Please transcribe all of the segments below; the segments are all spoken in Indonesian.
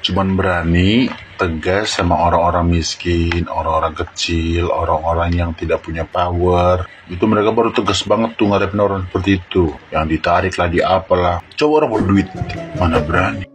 cuman berani tegas sama orang-orang miskin, orang-orang kecil, orang-orang yang tidak punya power. Itu mereka baru tegas banget tuh ngadepin orang seperti itu. Yang ditarik lah, di apalah. Coba orang berduit, mana berani.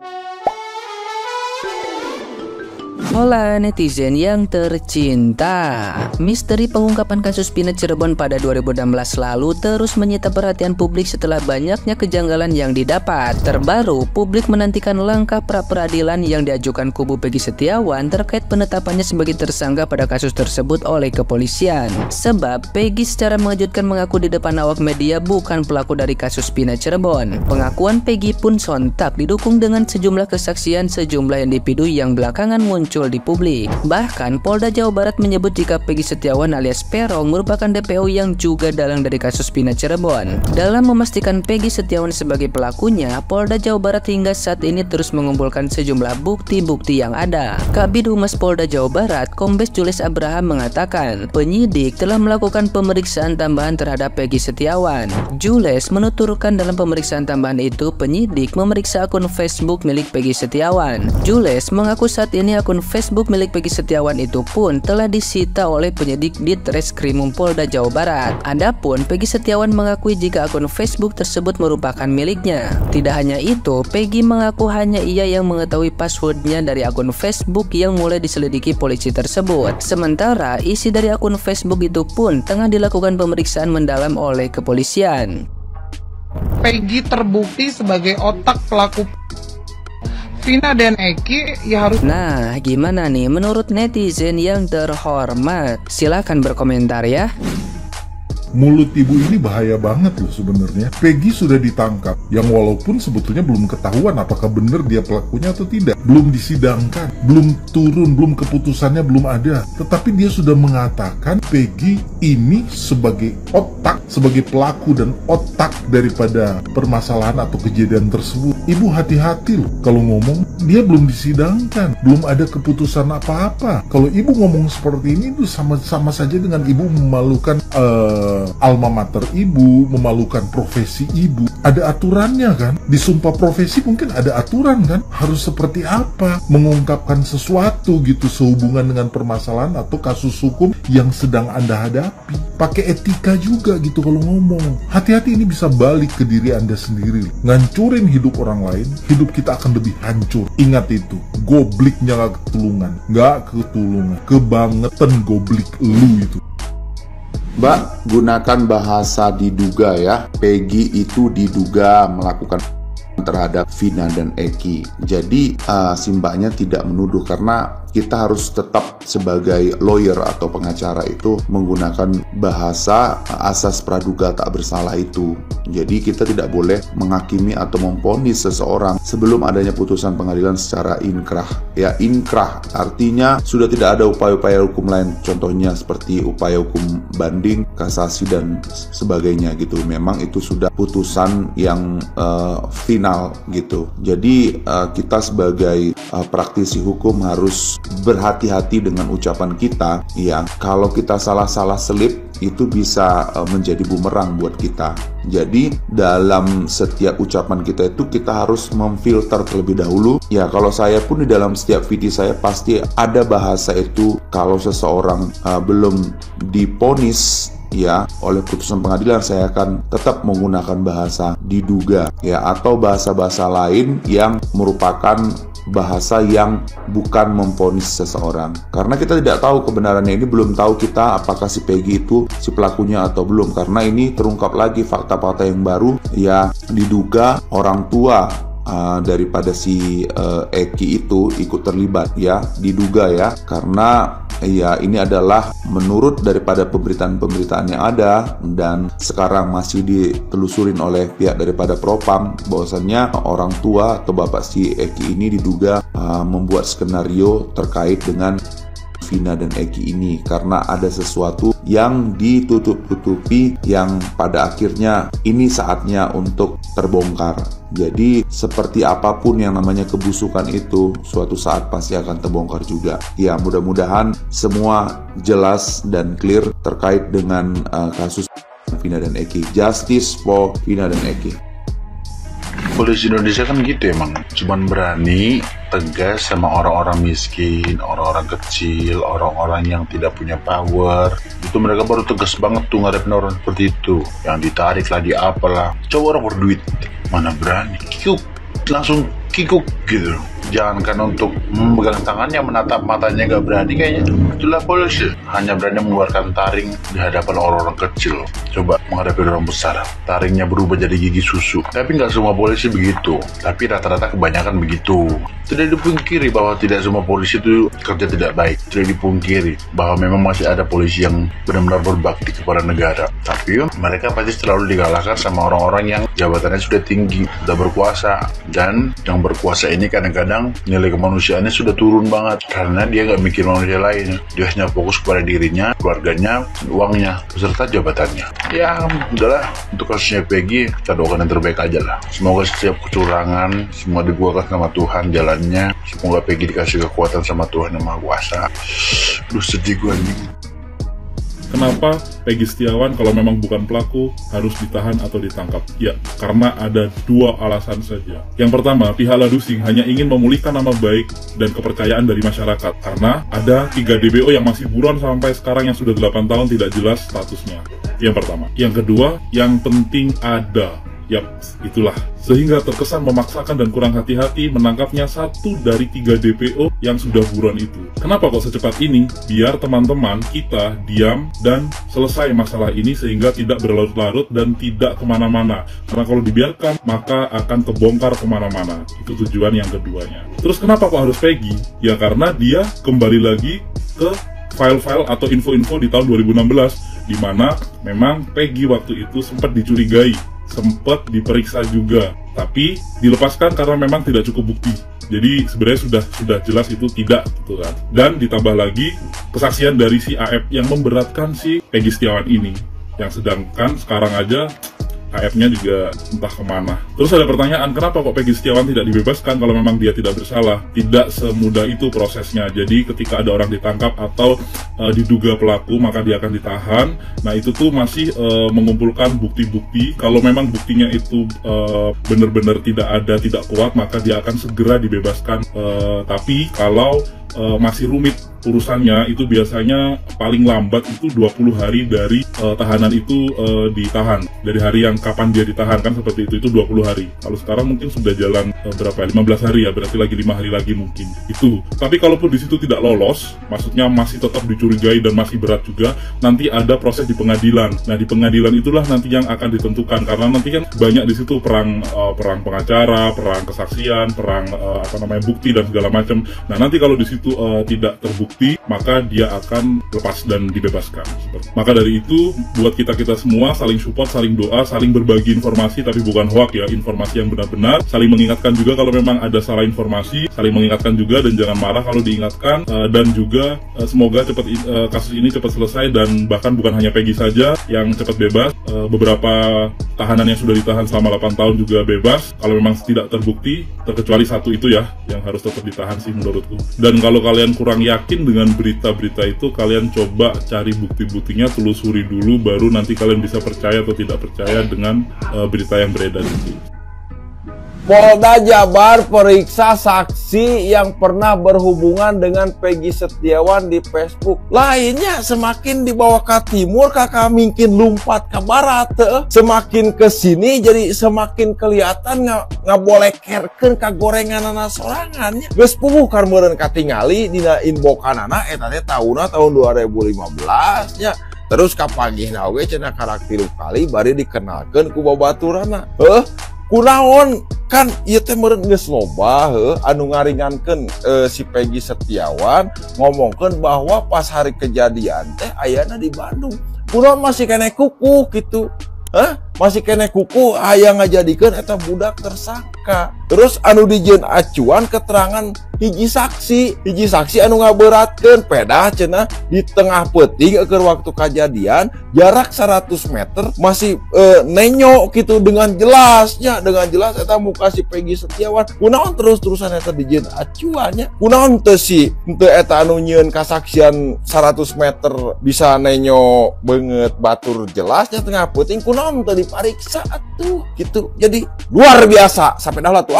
Hola netizen yang tercinta. Misteri pengungkapan kasus Vina Cirebon pada 2016 lalu terus menyita perhatian publik setelah banyaknya kejanggalan yang didapat. Terbaru, publik menantikan langkah pra-peradilan yang diajukan kubu Peggy Setiawan terkait penetapannya sebagai tersangka pada kasus tersebut oleh kepolisian. Sebab Peggy secara mengejutkan mengaku di depan awak media bukan pelaku dari kasus Vina Cirebon. Pengakuan Peggy pun sontak didukung dengan sejumlah kesaksian sejumlah individu yang belakangan muncul di publik. Bahkan Polda Jawa Barat menyebut jika Peggy Setiawan alias Peron merupakan DPO yang juga dalang dari kasus Vina Cirebon. Dalam memastikan Peggy Setiawan sebagai pelakunya, Polda Jawa Barat hingga saat ini terus mengumpulkan sejumlah bukti-bukti yang ada. Kabid Humas Polda Jawa Barat, Kombes Jules Abraham mengatakan, penyidik telah melakukan pemeriksaan tambahan terhadap Peggy Setiawan. Jules menuturkan dalam pemeriksaan tambahan itu, penyidik memeriksa akun Facebook milik Peggy Setiawan. Jules mengaku saat ini akun Facebook milik Peggy Setiawan itu pun telah disita oleh penyidik di Treskrimum Polda Jawa Barat. Adapun Peggy Setiawan mengakui jika akun Facebook tersebut merupakan miliknya. Tidak hanya itu, Peggy mengaku hanya ia yang mengetahui passwordnya dari akun Facebook yang mulai diselidiki polisi tersebut. Sementara isi dari akun Facebook itu pun tengah dilakukan pemeriksaan mendalam oleh kepolisian. Peggy terbukti sebagai otak pelaku Vina dan Eki ya harus. Nah, gimana nih menurut netizen yang terhormat? Silahkan berkomentar ya. Mulut ibu ini bahaya banget loh sebenarnya. Peggy sudah ditangkap, yang walaupun sebetulnya belum ketahuan apakah benar dia pelakunya atau tidak. Belum disidangkan, belum turun, belum keputusannya belum ada. Tetapi dia sudah mengatakan Peggy ini sebagai otak, sebagai pelaku dan otak daripada permasalahan atau kejadian tersebut. Ibu hati-hati loh kalau ngomong, dia belum disidangkan, belum ada keputusan apa-apa. Kalau ibu ngomong seperti ini itu sama saja dengan ibu memalukan alma mater ibu, memalukan profesi ibu. Ada aturannya kan? Di sumpah profesi mungkin ada aturan kan? Harus seperti apa? Mengungkapkan sesuatu gitu sehubungan dengan permasalahan atau kasus hukum yang sedang Anda hadapi. Pakai etika juga gitu kalau ngomong. Hati-hati, ini bisa balik ke diri Anda sendiri. Ngancurin hidup orang lain, hidup kita akan lebih hancur. Ingat itu, gobliknya gak ketulungan. Gak ketulungan, kebangetan goblik lu itu. Mbak, gunakan bahasa diduga ya. Peggy itu diduga melakukan terhadap Vina dan Eki. Jadi si mbaknya tidak menuduh, karena kita harus tetap sebagai lawyer atau pengacara itu menggunakan bahasa asas praduga tak bersalah itu. Jadi kita tidak boleh menghakimi atau memvonis seseorang sebelum adanya putusan pengadilan secara inkrah. Ya, inkrah artinya sudah tidak ada upaya-upaya hukum lain, contohnya seperti upaya hukum banding, kasasi dan sebagainya gitu. Memang itu sudah putusan yang final gitu. Jadi kita sebagai praktisi hukum harus berhati-hati dengan ucapan kita ya. Kalau kita salah-salah selip, itu bisa menjadi bumerang buat kita. Jadi dalam setiap ucapan kita itu kita harus memfilter terlebih dahulu. Ya, kalau saya pun di dalam setiap video saya pasti ada bahasa itu. Kalau seseorang belum diponis ya oleh putusan pengadilan, saya akan tetap menggunakan bahasa diduga ya, atau bahasa-bahasa lain yang merupakan bahasa yang bukan memvonis seseorang. Karena kita tidak tahu kebenarannya, ini belum tahu kita apakah si Peggy itu si pelakunya atau belum, karena ini terungkap lagi fakta-fakta yang baru ya. Diduga orang tua daripada si Eki itu ikut terlibat ya, diduga ya, karena ya ini adalah menurut daripada pemberitaan-pemberitaan yang ada dan sekarang masih ditelusurin oleh pihak daripada Propam, bahwasannya orang tua atau bapak si Eki ini diduga membuat skenario terkait dengan Vina dan Eki ini, karena ada sesuatu yang ditutup-tutupi yang pada akhirnya ini saatnya untuk terbongkar. Jadi seperti apapun yang namanya kebusukan itu suatu saat pasti akan terbongkar juga. Ya, mudah-mudahan semua jelas dan clear terkait dengan kasus Vina dan Eki. Justice for Vina dan Eki. Polisi Indonesia kan gitu emang, cuman berani tegas sama orang-orang miskin, orang-orang kecil, orang-orang yang tidak punya power. Itu mereka baru tegas banget tuh ngadepin orang seperti itu, yang ditarik lah, di apalah. Coba orang berduit, mana berani, kikuk, langsung kikuk gitu. Jangankan untuk memegang tangannya, menatap matanya gak berani kayaknya. Itulah polisi, hanya berani mengeluarkan taring di hadapan orang-orang kecil. Coba menghadapi orang besar, taringnya berubah jadi gigi susu. Tapi nggak semua polisi begitu, tapi rata-rata kebanyakan begitu. Tidak dipungkiri bahwa tidak semua polisi itu kerja tidak baik. Tidak dipungkiri bahwa memang masih ada polisi yang benar-benar berbakti kepada negara. Tapi mereka pasti selalu dikalahkan sama orang-orang yang jabatannya sudah tinggi, sudah berkuasa. Dan yang berkuasa ini kadang-kadang nilai kemanusiaannya sudah turun banget, karena dia nggak mikir manusia lain. Dia hanya fokus kepada dirinya, keluarganya, uangnya, beserta jabatannya. Ya udahlah, untuk kasusnya Peggy kita doakan yang terbaik aja lah. Semoga setiap kecurangan semua dibuatkan sama Tuhan jalannya. Semoga Peggy dikasih kekuatan sama Tuhan yang Maha Kuasa. Duh, sedih gue anjing. Kenapa Peggy Setiawan kalau memang bukan pelaku harus ditahan atau ditangkap? Ya, karena ada dua alasan saja. Yang pertama, pihak Ladusing hanya ingin memulihkan nama baik dan kepercayaan dari masyarakat, karena ada 3 DBO yang masih buron sampai sekarang yang sudah 8 tahun tidak jelas statusnya. Yang pertama. Yang kedua, yang penting ada. Yap, itulah. Sehingga terkesan memaksakan dan kurang hati-hati menangkapnya 1 dari 3 DPO yang sudah buron itu. Kenapa kok secepat ini? Biar teman-teman kita diam dan selesai masalah ini sehingga tidak berlarut-larut dan tidak kemana-mana. Karena kalau dibiarkan, maka akan kebongkar kemana-mana. Itu tujuan yang keduanya. Terus kenapa kok harus Peggy? Ya karena dia kembali lagi ke file-file atau info-info di tahun 2016, di mana memang Peggy waktu itu sempat dicurigai, sempat diperiksa juga, tapi dilepaskan karena memang tidak cukup bukti. Jadi sebenarnya sudah jelas itu tidak, gitu kan. Dan ditambah lagi kesaksian dari si AF yang memberatkan si Peggy Setiawan ini, yang sedangkan sekarang aja AF-nya juga entah kemana. Terus ada pertanyaan, kenapa kok Peggy Setiawan tidak dibebaskan kalau memang dia tidak bersalah? Tidak semudah itu prosesnya. Jadi ketika ada orang ditangkap atau diduga pelaku, maka dia akan ditahan. Nah itu tuh masih mengumpulkan bukti-bukti. Kalau memang buktinya itu benar-benar tidak ada, tidak kuat, maka dia akan segera dibebaskan. Tapi kalau masih rumit urusannya, itu biasanya paling lambat itu 20 hari dari tahanan itu ditahan. Dari hari yang kapan dia ditahan, kan seperti itu 20 hari. Kalau sekarang mungkin sudah jalan berapa ya, 15 hari ya, berarti lagi 5 hari lagi mungkin. Itu. Tapi kalaupun di situ tidak lolos, maksudnya masih tetap dicurigai dan masih berat juga, nanti ada proses di pengadilan. Nah, di pengadilan itulah nanti yang akan ditentukan, karena nanti kan banyak di situ perang pengacara, perang kesaksian, perang bukti dan segala macam. Nah, nanti kalau di situ tidak terbukti, maka dia akan lepas dan dibebaskan. Maka dari itu, buat kita semua saling support, saling doa, saling berbagi informasi, tapi bukan hoax ya, informasi yang benar-benar, saling mengingatkan juga kalau memang ada salah informasi, saling mengingatkan juga dan jangan marah kalau diingatkan, dan juga semoga cepat kasus ini cepat selesai, dan bahkan bukan hanya Peggy saja yang cepat bebas, beberapa tahanan yang sudah ditahan selama 8 tahun juga bebas kalau memang tidak terbukti, terkecuali 1 itu ya yang harus tetap ditahan sih menurutku. Dan kalau kalian kurang yakin dengan berita-berita itu, kalian coba cari bukti-buktinya, telusuri dulu, baru nanti kalian bisa percaya atau tidak percaya dengan berita yang beredar itu. Polda Jabar periksa saksi yang pernah berhubungan dengan Peggy Setiawan di Facebook. Lainnya semakin dibawa ke timur, kakak mungkin lompat ke barat. Semakin ke sini jadi semakin kelihatan nggak boleh kerken ke gorengan anak sorangannya. Geus pupuh karmeureun katingali dina inbokanana eta teh tahun 2015 nya. Terus kapagihna oge cenah karakter kali bari dikenalkeun ku babaturana. Kunaon kan ieu teh meureun geus loba anu ngaringankeun si Peggy Setiawan ngomongkeun bahwa pas hari kejadian teh ayana di Bandung. Kunaon masih kene kukuh gitu. Masih kene kukuh aya ngajadikeun eta budak tersangka. Terus anu dijieun acuan keterangan hiji saksi anu ngaberatkeun pedah cenah di tengah peuting keur waktu kejadian jarak 100 meter masih nenyo gitu dengan jelas eta muka si Peggy Setiawan. Kunaon terus-terusan eta dijieun acuannya, kunaon teu si teu eta anu nyieun kasaksian 100 meter bisa nenyo banget batur jelasnya tengah peuting, kunaon teu dipariksa atuh gitu. Jadi luar biasa sampai dah lah tuh